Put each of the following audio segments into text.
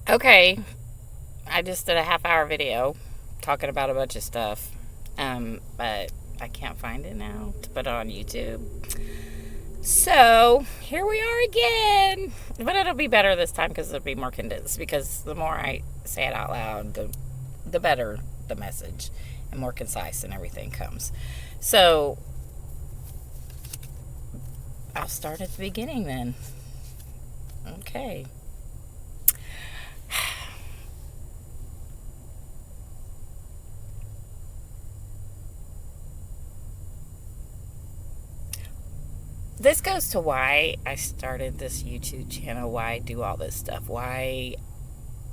Okay, I just did a half-hour video talking about a bunch of stuff, but I can't find it now to put it on YouTube. So here we are again, but it'll be better this time because it'll be more condensed. Because the more I say it out loud, the better the message and more concise and everything comes. So I'll start at the beginning then. Okay. This goes to why I started this YouTube channel, why I do all this stuff, why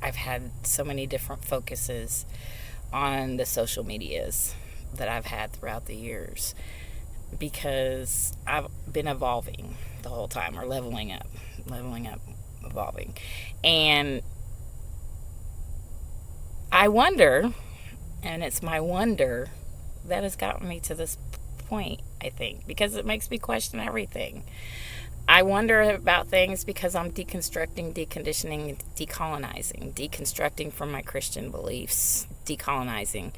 I've had so many different focuses on the social medias that I've had throughout the years. Because I've been evolving the whole time, or leveling up, evolving. And I wonder, and it's my wonder that has gotten me to this point, I think, because it makes me question everything. I wonder about things because I'm deconstructing, deconditioning, decolonizing, deconstructing from my Christian beliefs, decolonizing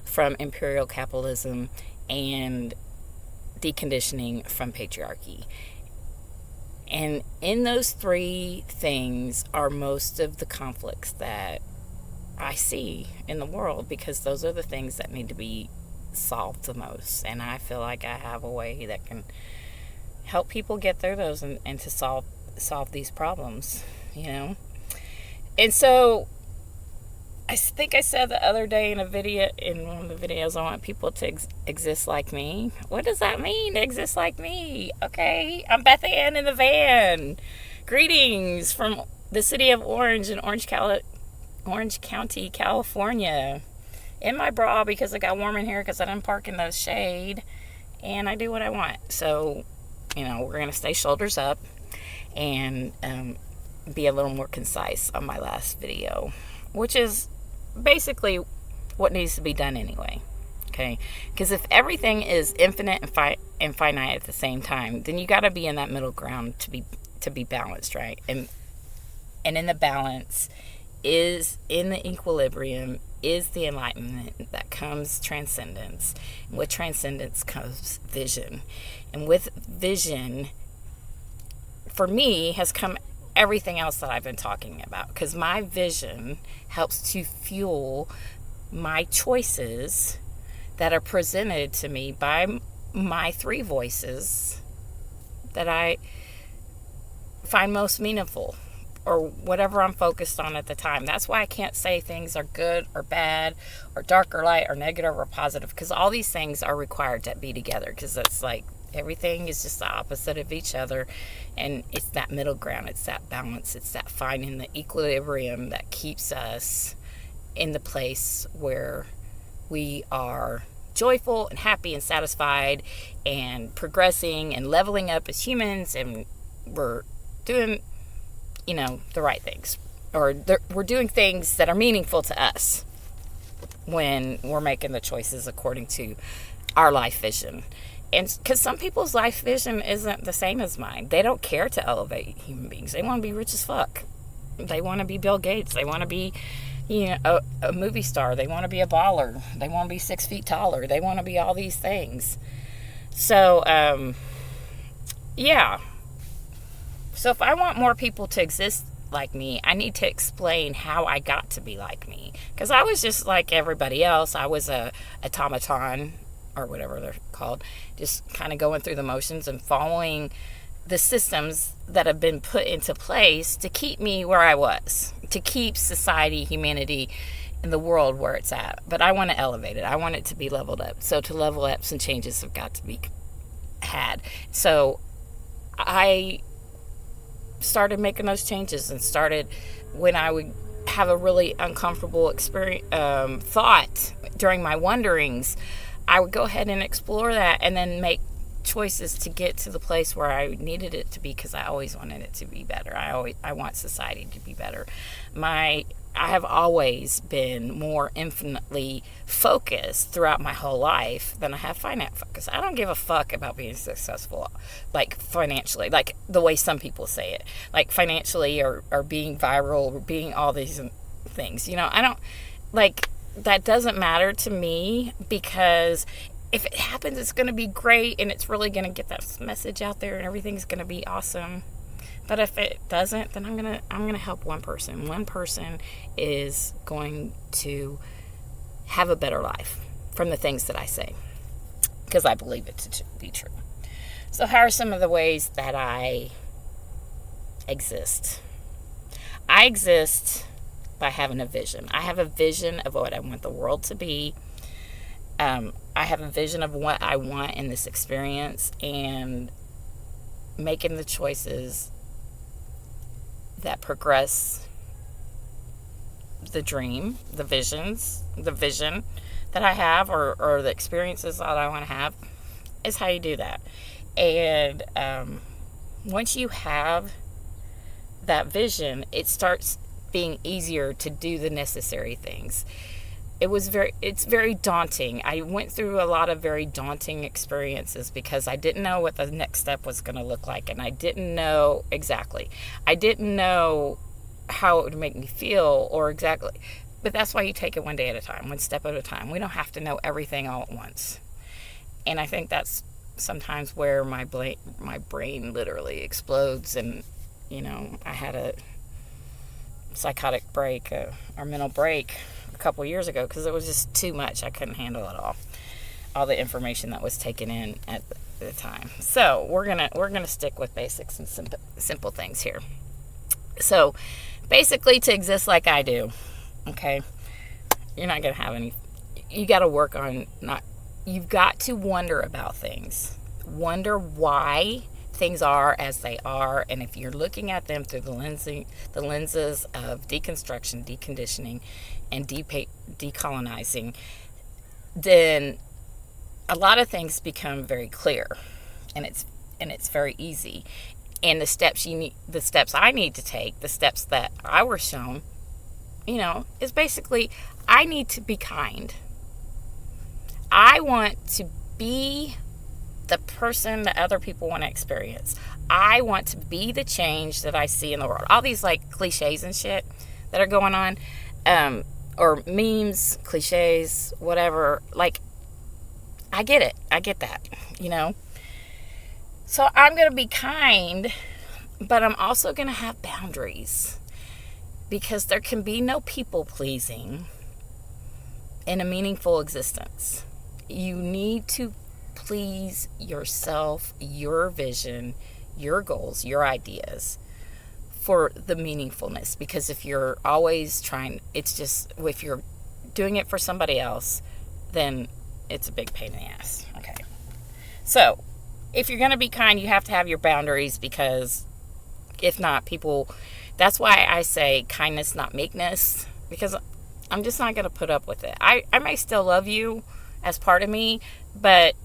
from imperial capitalism, and deconditioning from patriarchy. And in those three things are most of the conflicts that I see in the world, because those are the things that need to be solved the most. And I feel like I have a way that can help people get through those and to solve these problems, you know? And so I think I said the other day in one of the videos, I want people to exist like me. What does that mean, exist like me? Okay, I'm Beth Ann in the van. Greetings from the city of Orange in Orange County, California. In my bra because it got warm in here because I didn't park in the shade. And I do what I want. So, we're going to stay shoulders up and be a little more concise on my last video, which is basically what needs to be done anyway. Okay, because if everything is infinite and finite at the same time, then you got to be in that middle ground to be balanced, right? And in the balance is, in the equilibrium, is the enlightenment that comes transcendence. And with transcendence comes vision. And with vision, for me, has come everything else that I've been talking about, because my vision helps to fuel my choices that are presented to me by my three voices that I find most meaningful, or whatever I'm focused on at the time. That's why I can't say things are good or bad or dark or light or negative or positive, because all these things are required to be together, because it's like everything is just the opposite of each other, and it's that middle ground, it's that balance, it's that finding the equilibrium that keeps us in the place where we are joyful and happy and satisfied and progressing and leveling up as humans, and we're doing the right things, or we're doing things that are meaningful to us when we're making the choices according to our life vision. And because some people's life vision isn't the same as mine. They don't care to elevate human beings. They want to be rich as fuck. They want to be Bill Gates. They want to be a movie star. They want to be a baller. They want to be 6 feet taller. They want to be all these things. So yeah. So if I want more people to exist like me, I need to explain how I got to be like me. Because I was just like everybody else. I was a automaton, or whatever they're called, just kind of going through the motions and following the systems that have been put into place to keep me where I was, to keep society, humanity, and the world where it's at. But I want to elevate it. I want it to be leveled up. So to level up, some changes have got to be had. So I started making those changes, and started when I would have a really uncomfortable experience, thought during my wanderings, I would go ahead and explore that, and then make choices to get to the place where I needed it to be, because I always wanted it to be better. I want society to be better. I have always been more infinitely focused throughout my whole life than I have finance focus. I don't give a fuck about being successful, like financially, like the way some people say it, like financially or being viral or being all these things. I don't, like, that doesn't matter to me, because if it happens, it's going to be great, and it's really going to get that message out there, and everything's going to be awesome. But if it doesn't, then I'm gonna help one person. One person is going to have a better life from the things that I say, because I believe it to be true. So how are some of the ways that I exist? I exist by having a vision. I have a vision of what I want the world to be. I have a vision of what I want in this experience, and making the choices that progress the dream, the vision that I have, or the experiences that I want to have, is how you do that. And once you have that vision, it starts being easier to do the necessary things. It's very daunting. I went through a lot of very daunting experiences, because I didn't know what the next step was going to look like, and I didn't know exactly. I didn't know how it would make me feel, or exactly. But that's why you take it one day at a time, one step at a time. We don't have to know everything all at once. And I think that's sometimes where my brain literally explodes. And I had a psychotic break, or mental break, a couple years ago, because it was just too much. I couldn't handle it all the information that was taken in at the time. So we're gonna stick with basics and simple things here. So basically, to exist like I do, okay, you're not gonna have any. You got to work on not. You've got to wonder about things. Wonder why things are as they are, and if you're looking at them through the lenses of deconstruction, deconditioning, and decolonizing, then a lot of things become very clear, and it's very easy. And the steps I need to take, the steps that I were shown, is basically, I need to be kind. I want to be the person that other people want to experience. I want to be the change that I see in the world. All these like cliches and shit that are going on, or memes, cliches, whatever. Like, I get it. I get that, So I'm going to be kind, but I'm also going to have boundaries, because there can be no people pleasing in a meaningful existence. You need to please yourself, your vision, your goals, your ideas, for the meaningfulness. Because if you're always trying, if you're doing it for somebody else, then it's a big pain in the ass. Okay. So if you're going to be kind, you have to have your boundaries, because if not, that's why I say kindness, not meekness, because I'm just not going to put up with it. I may still love you as part of me, but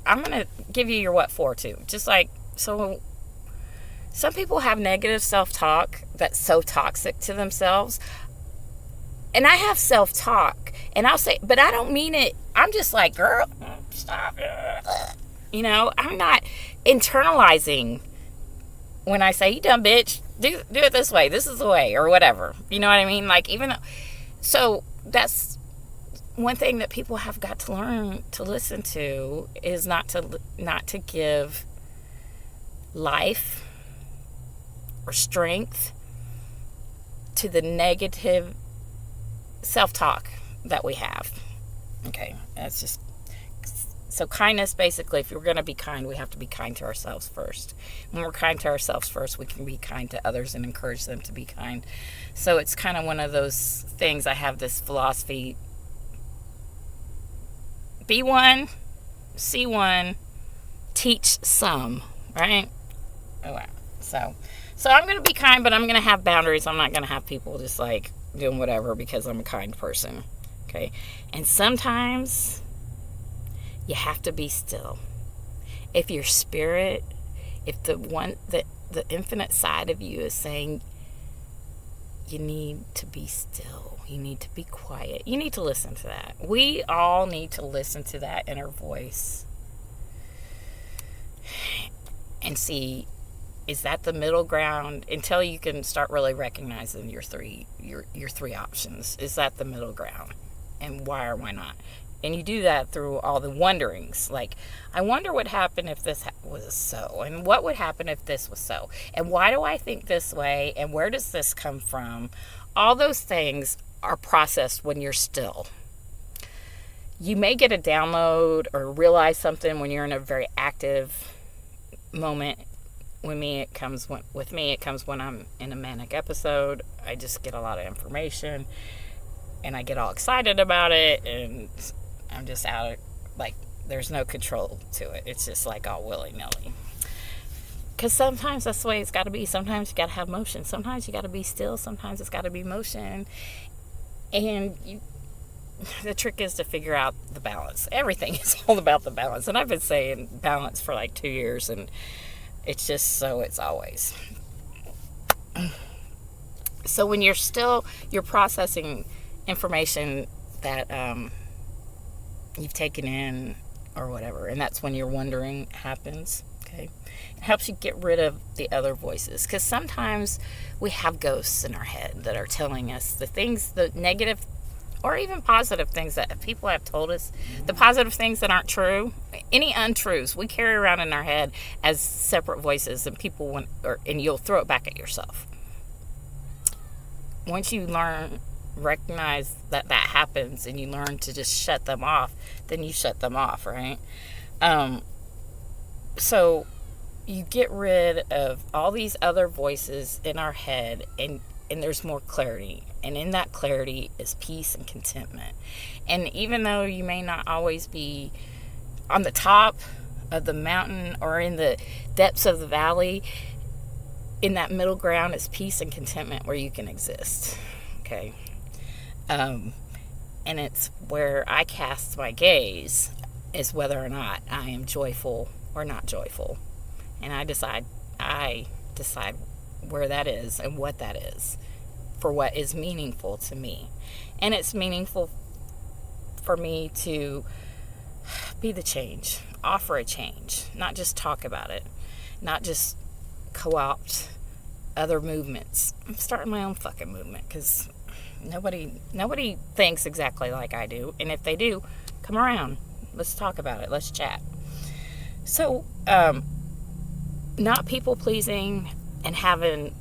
I'm going to give you your what for too. Just like, so some people have negative self-talk that's so toxic to themselves. And I have self-talk, and I'll say, but I don't mean it. I'm just like, girl, stop it. I'm not internalizing when I say, you dumb bitch, do it this way. This is the way, or whatever. You know what I mean? Like, even though, so that's one thing that people have got to learn to listen to, is not to give life or strength to the negative self-talk that we have. Okay, that's just, so kindness, basically, if you're going to be kind, we have to be kind to ourselves first. When we're kind to ourselves first, we can be kind to others and encourage them to be kind. So it's kind of one of those things. I have this philosophy: be one, see one, teach some, right? Oh, wow. So I'm going to be kind, but I'm going to have boundaries. I'm not going to have people just like doing whatever because I'm a kind person. Okay. And sometimes you have to be still. if your spirit, if the infinite side of you is saying, you need to be still, you need to be quiet, you need to listen to that. We all need to listen to that inner voice and see, is that the middle ground, until you can start really recognizing your three options. Is that the middle ground, and why or why not? And you do that through all the wonderings, like, I wonder what happened if this was so, and what would happen if this was so, and why do I think this way, and where does this come from? All those things are processed when you're still. You may get a download or realize something when you're in a very active moment. With me, it comes when I'm in a manic episode. I just get a lot of information, and I get all excited about it, and I'm just out of, like, there's no control to it. It's just like all willy-nilly. Because sometimes that's the way it's got to be. Sometimes you got to have motion. Sometimes you got to be still. Sometimes it's got to be motion. And the trick is to figure out the balance. Everything is all about the balance. And I've been saying balance for like 2 years, and it's just so it's always. So when you're still, you're processing information that you've taken in or whatever, and that's when your wondering happens. Okay, it helps you get rid of the other voices, because sometimes we have ghosts in our head that are telling us the things, the negative or even positive things that people have told us, the positive things that aren't true, any untruths we carry around in our head as separate voices, and people want, and you'll throw it back at yourself. Once you recognize that happens, and you learn to just shut them off, then you shut them off, right? So you get rid of all these other voices in our head, and there's more clarity. And in that clarity is peace and contentment. And even though you may not always be on the top of the mountain or in the depths of the valley, in that middle ground is peace and contentment where you can exist. Okay? And it's where I cast my gaze, is whether or not I am joyful or not joyful. And I decide where that is and what that is, for what is meaningful to me. And it's meaningful for me to be the change, offer a change, not just talk about it, not just co-opt other movements. I'm starting my own fucking movement, because nobody thinks exactly like I do. And if they do, come around. Let's talk about it. Let's chat. So, not people pleasing and having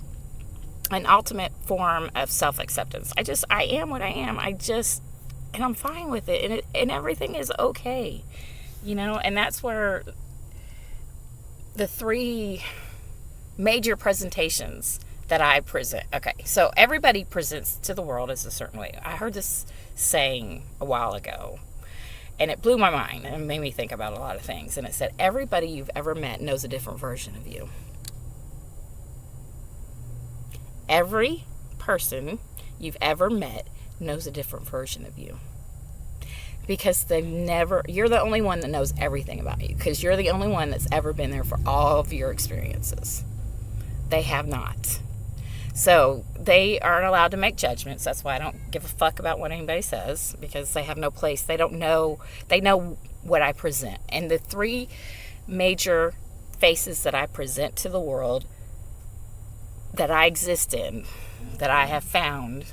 an ultimate form of self-acceptance. I am what I am. And I'm fine with it. And everything is okay. And that's where the three major presentations that I present. Okay, so everybody presents to the world as a certain way. I heard this saying a while ago, and it blew my mind and made me think about a lot of things. And it said, everybody you've ever met knows a different version of you. Every person you've ever met knows a different version of you. Because you're the only one that knows everything about you. Because you're the only one that's ever been there for all of your experiences. They have not. So they aren't allowed to make judgments. That's why I don't give a fuck about what anybody says, because they have no place. They don't know. They know what I present. And the three major faces that I present to the world, that I exist in, that I have found,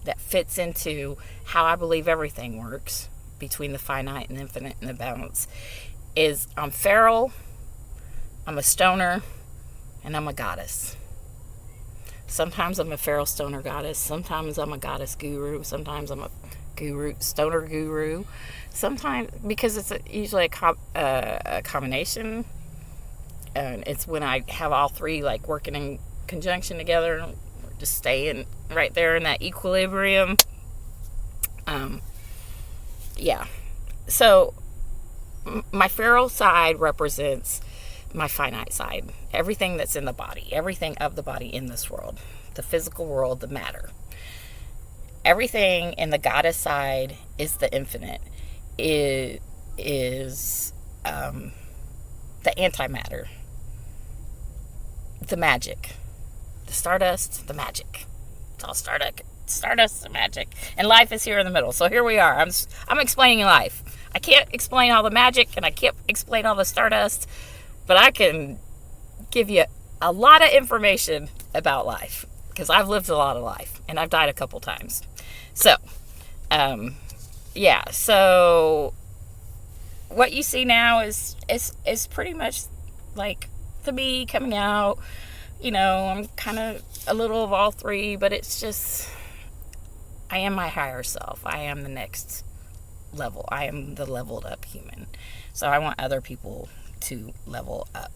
that fits into how I believe everything works between the finite and infinite and the balance, is I'm feral, I'm a stoner, and I'm a goddess. Sometimes I'm a feral stoner goddess. Sometimes I'm a goddess guru. Sometimes I'm a stoner guru. Sometimes, because it's usually a combination, and it's when I have all three like working in conjunction together, just staying right there in that equilibrium. Yeah. So my feral side represents my finite side, everything that's in the body, everything of the body in this world, the physical world, the matter. Everything in the goddess side is the infinite. It is the antimatter, the magic, the stardust, the magic. It's all stardust, and magic, and life is here in the middle. So here we are. I'm explaining life. I can't explain all the magic, and I can't explain all the stardust, but I can give you a lot of information about life because I've lived a lot of life, and I've died a couple times. So, yeah. So what you see now is pretty much like the me coming out. I'm kind of a little of all three, but it's just, I am my higher self. I am the next level. I am the leveled up human. So I want other people to level up.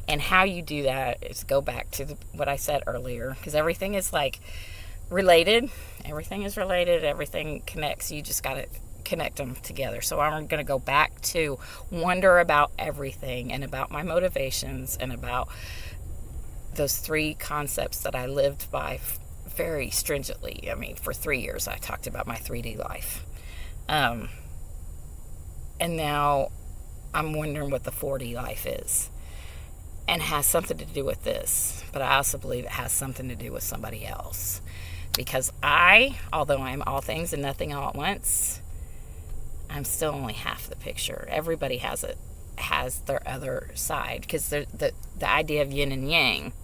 And how you do that is go back to what I said earlier, because everything is like related. Everything is related. Everything connects. You just got to connect them together. So I'm going to go back to wonder about everything and about my motivations and about those three concepts that I lived by very stringently. I mean, for 3 years, I talked about my 3D life. And now I'm wondering what the 4D life is, and has something to do with this. But I also believe it has something to do with somebody else. Because although I am all things and nothing all at once, I'm still only half the picture. Everybody has their other side, because the idea of yin and yang,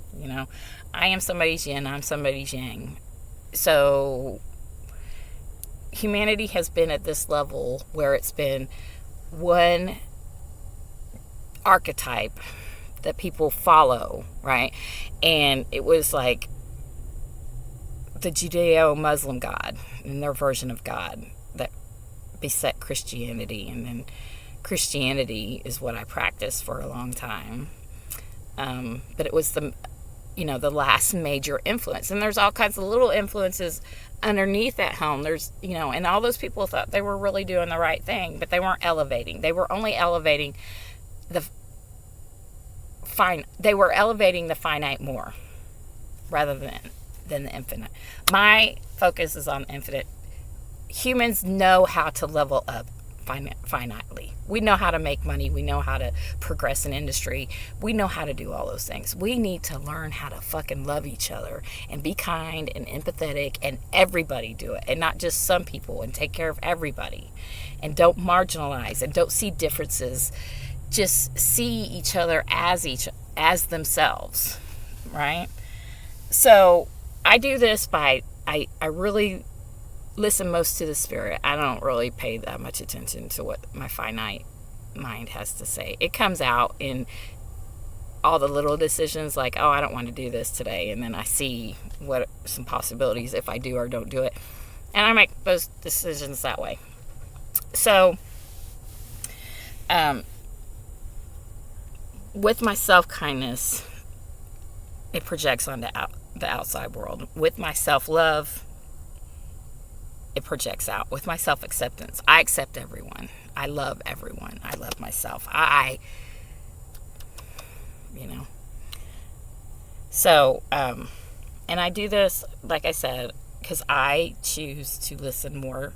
I am somebody's yin, I'm somebody's yang. So humanity has been at this level where it's been one archetype that people follow, right? And it was like the Judeo-Muslim God and their version of God that beset Christianity. And then Christianity is what I practiced for a long time. But it was the last major influence. And there's all kinds of little influences underneath that helm. There's, and all those people thought they were really doing the right thing, but they weren't elevating. They were only elevating they were elevating the finite more rather than the infinite. My focus is on infinite. Humans know how to level up finitely. We know how to make money. We know how to progress in industry. We know how to do all those things. We need to learn how to fucking love each other and be kind and empathetic, and everybody do it, and not just some people, and take care of everybody, and don't marginalize and don't see differences. Just see each other as themselves, right? So I do this by I really listen most to the spirit. I don't really pay that much attention to what my finite mind has to say. It comes out in all the little decisions, like, oh, I don't want to do this today, and then I see what some possibilities if I do or don't do it, and I make those decisions that way. So with my self-kindness, it projects onto the outside world. With my self-love, it projects out. With my self-acceptance, I accept everyone. I love everyone. I love myself. So, and I do this, like I said, because I choose to listen more,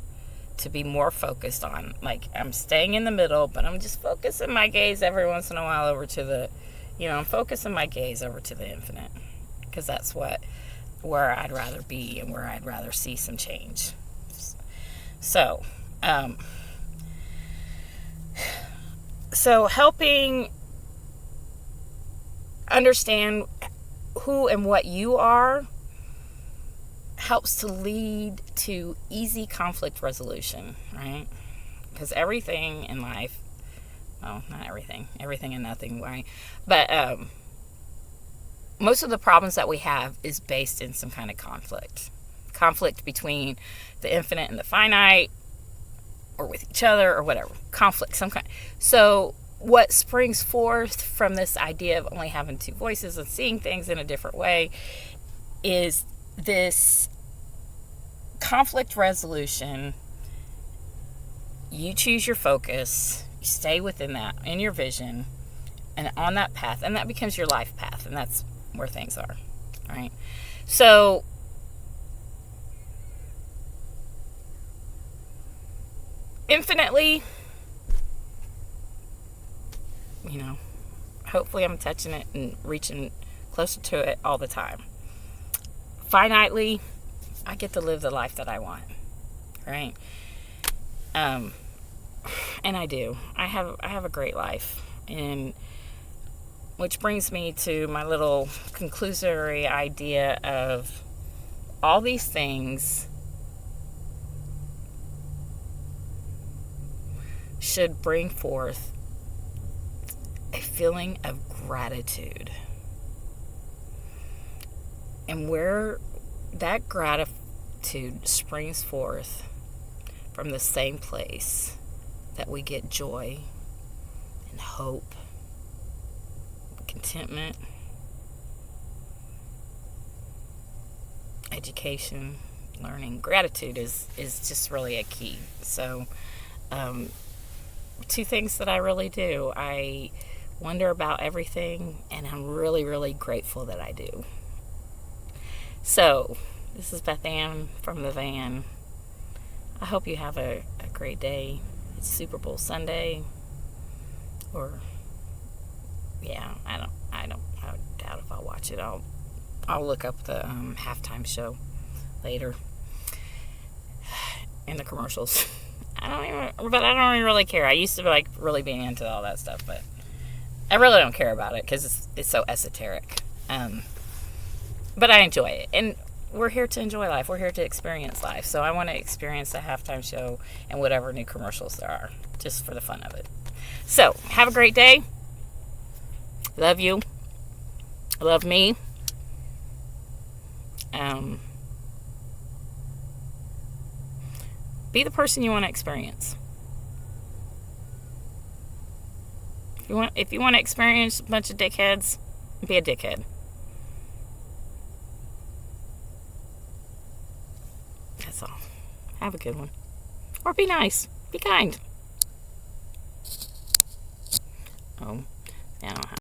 to be more focused on, like, I'm staying in the middle, but I'm just focusing my gaze every once in a while over to I'm focusing my gaze over to the infinite, because that's where I'd rather be and where I'd rather see some change. So helping understand who and what you are helps to lead to easy conflict resolution, right? Because everything in life, well, not everything and nothing, right? But most of the problems that we have is based in some kind of conflict between the infinite and the finite, or with each other, or whatever. Conflict, some kind. So what springs forth from this idea of only having two voices and seeing things in a different way is this conflict resolution. You choose your focus, you stay within that, in your vision, and on that path, and that becomes your life path, and that's where things are, right? So infinitely, Hopefully, I'm touching it and reaching closer to it all the time. Finitely, I get to live the life that I want, right? And I do. I have a great life, and which brings me to my little conclusory idea of all these things should bring forth a feeling of gratitude. And where that gratitude springs forth from the same place that we get joy and hope, contentment, education, learning. Gratitude is just really a key. So, two things that I really do. I wonder about everything, and I'm really, really grateful that I do. So, this is Beth Ann from the van. I hope you have a great day. It's Super Bowl Sunday, or yeah, I doubt if I'll watch it. I'll look up the halftime show later and the commercials. I don't even really care. I used to like really being into all that stuff, but I really don't care about it because it's so esoteric. But I enjoy it, and we're here to enjoy life. We're here to experience life. So I want to experience the halftime show and whatever new commercials there are, just for the fun of it. So have a great day. Love you. Love me. Be the person you want to experience. If you want to experience a bunch of dickheads, be a dickhead. That's all. Have a good one. Or be nice. Be kind. Oh, I don't have